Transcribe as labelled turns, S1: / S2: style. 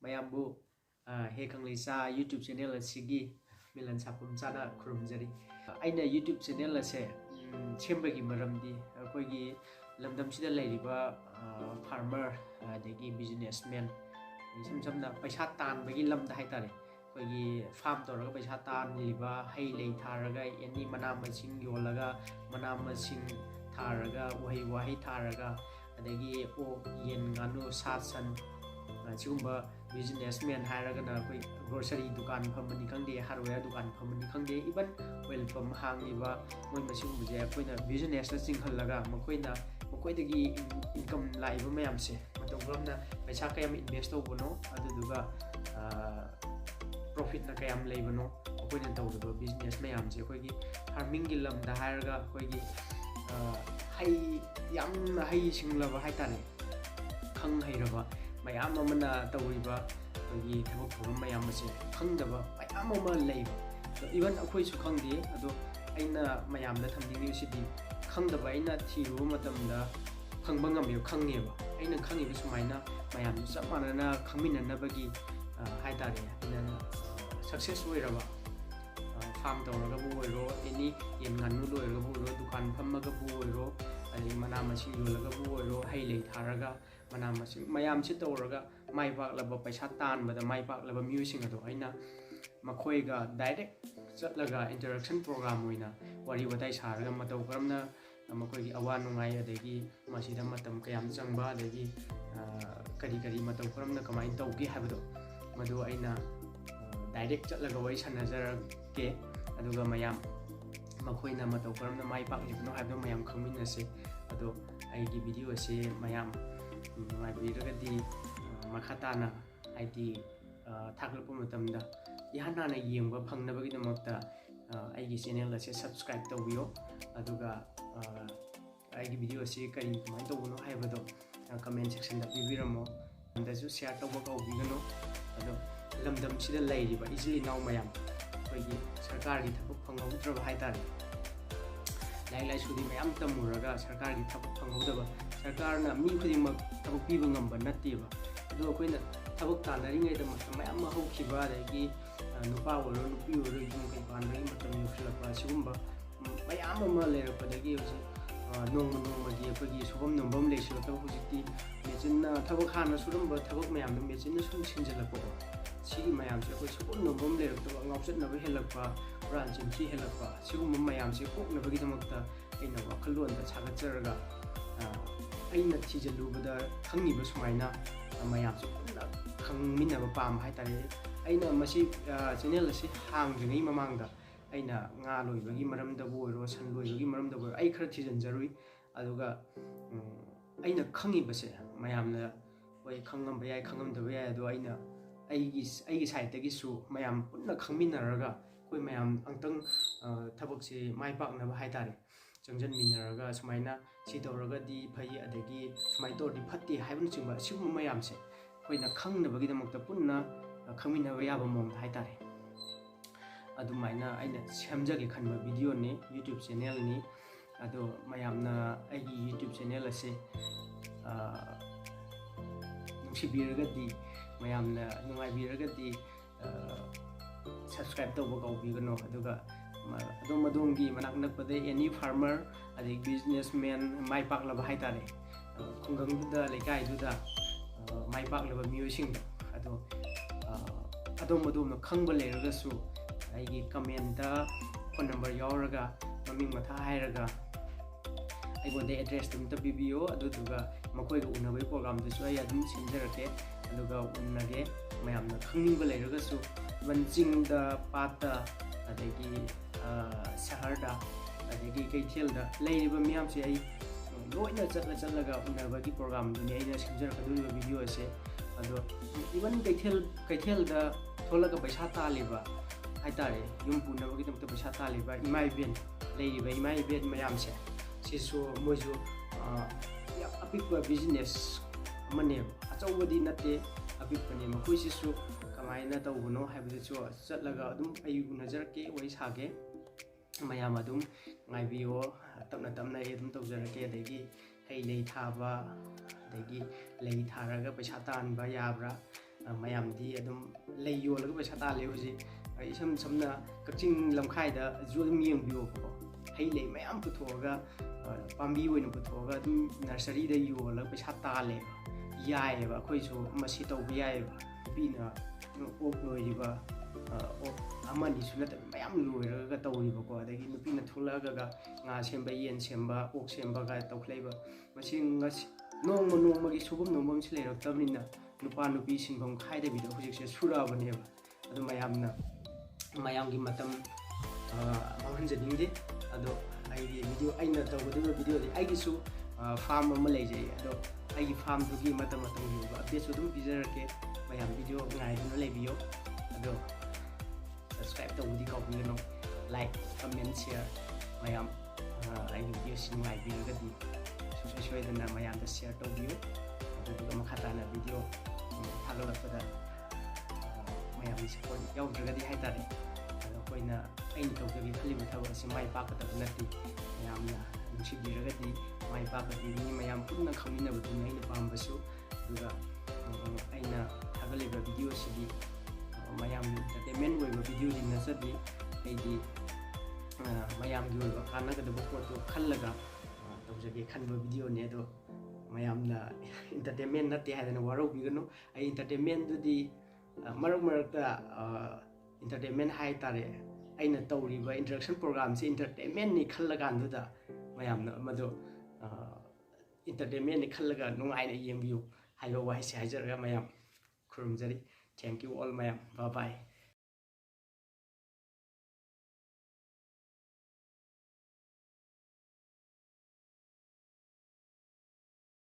S1: mayambu he kanglisa YouTube channel asigi milan sapum chana khurumjari aina YouTube channel ase chembagi maramdi akoigi lamdam sida leiriba farmer adegi businessman samsamna paisa tan bagi lamda haitare akoigi farm toraga paisa tan liba hai lei tharaga yani mana masing yolaga mana masing tharaga wahi tharaga adegi o yen nganu satsan sigumba businessman hairagana koi grocery dukan phamani khangde hardware dukan phamani khangde even oil pump hangiba moi masing buje koina business na singhallaga makoidagi income laiba mayamse matongramna paisa kayam invest tawbono aduduga profit na kayam leibano koina tawduba business mayamse koigi farming gi lamda hairaga koigi hai yamna hai singlaba haitare khang hairaba mayam amana tawriba koigi thabak thoram mayam ase khangdaba mayam ama leiba even akhoi su khangde ado aina mayamda thamdingi sidi khangdaba aina thiru matamda khangba ngam khangeba aina khangibi sumaina mayam chap manana khangminana bagi haitare ina success oiraba farm tawraga bu oiro any yen nganu loiraga bu oiro dukan phammaga bu oiro ali mana masing yolaga bu oiro hai lei tharaga mana masing mayam si tawraga mai paklaba paisa tanbada mai paklaba musing ado aina makhoiga direct chatlaga interaction program oina wari watai saraga matau karamna makhoigi awa nungai adegi masida matam kayam changba adegi kari matau karamna kamai tawgi habdo madu aina direct chatlaga wai sanazarake aduga mayam makhoina matau karamna mai paklibno habdo mayam khangminase ado aigi video ase mayam nungaibiragadi makhatana haidi thaklapa matamda ihanana yengba phangnabagidamakta aigi channel ase subscribe tawbiyo aduga aigi video ase kari kamai tawbono haibado comment section da bibiramo andasu share tawba kawbigano ado lamdam sida leiriba easily now mayam koigi sarkar gi thapuk phangaudraba haitare lai sudi mayam tamuraga sarkar gi thapuk phangaudraba sarkar na mi khudimak thapuk piba ngamba natteba ado akoina thapuk tanari da mayam ma hokhiba adagi nupa woro nupi woro yum kai panrai matam yukhlapa sigumba mayam ma leirapadagi hosi nongmagi akogi subam nombam leisho taw hojiti mechinna thapuk hana suramba thapuk mayam dum mechinna sum sinjalako sigi mayam se ko subam nombam leirapto ngauchat na helakpa ran chimchi helakpa sigumba mayam se koknabagi damakta aina wakhalon da chagatsaraga aina thijalubada khangniba sumaina mayam se kunna khangminaba pam haitare aina masi channel ase hangdringai mamangda aina nga loibagi maramda boiro san loibagi maramda boiro ai khara thijanjarui aduga aina khangibase mayamna oi khangam bayai khangam da bayai ado aina aigi side tagi su mayam punna khangminaraga koi mayam angtang thabak se mai pakna ba haitare changjan minaraga sumaina si tawraga di phai adagi sumai tor di phatti haibun chimba sigum mayam se koina khangnabagi damakta punna khangminaba yaba mom haitare adumaina aina semjage khanba video ne YouTube channel ni ado mayamna aigi YouTube channel ase nungsibiragadi mayamna nungaibiragadi subscribe tawba kawbigano aduga madongi manak nakpade any farmer adi businessman mai paklaba haitare khungangduda lekai duda mai paklaba miusing ado madom khangba leragasu aigi comment da phone number yauraga maming matha hairaga aigonde address dum ta bibiyo aduduga makoiga unabai program da su ay adum sinjarake aduga unage mayamna khangninga leiragasu banjing da pata adegi sahar da adegi kaithel da leiriba miyam se ai loina chatlaga unabagi program duni aina sinjaraka du video ase ado even kaithel da tholaga paisa taliba haitare yum punabagi tamta paisa taliba imai ben leiriba imai ben mayam se sisu moju apikwa business mane achawadi nate apikpane makoi sisu kamaina tawuno haibadu chu chatlaga adum ayu nazarke wai sage mayam adum ngaibiyo tapna tapna ai adum tawjarake adagi hei lei thaba adagi lei tharaga paisa tanba yabra mayamdi adum lei yolaga paisa tale huji isam samna Kaching lamkhaida ju adum yengbiyo ko hei lei mayam puthoga pambi oina puthoga adum nursery da yola paisa tale yae ba khoi so masi tawbi yae ba bina ok loiriba ok amani sunata mayam loiraga tawriba ko adagi nupina thulaga nga semba yen semba ok semba ga tawkleiba masi ngasi nongma gi subum nombam si leiraktabnina nupa nupi sinbam khaida bida hujikse surabane ba adu mayamgi matam manghanjaningde ado ai video aina tawgadu video di ai gisu farm ama leijai ado ai farm dugi matam yuba update sudum pijarake mayam video ngai duna lebiyo ado subscribe tawudi kaubigano like comment share mayam ai video sin ngai bilgadi soidana mayam da share tawbiyo adu makhatana video thalo rakpada mayam support yawdragadi haitare koina ain tawjagi khalima thaw asi mai pakata nati mayamna nusigiragadi mai pakati ni mayam punna khamina buduni aina pambasu duga aina thagaliba video sidi mayam entertainment oiba video din nasadi aidi mayam gi oiba kanagadaba photo khallaga tawjagi khanba video ne do mayamna entertainment nati haidana waro bigano ai entertainment dudi marak entertainment hai tare aina tawriba introduction program se entertainment ni khallaganduda mayamna madu entertainment ni khallaga nungaina yembiyu hayo wa se haijarga mayam khurumjari thank you all mayam bye bye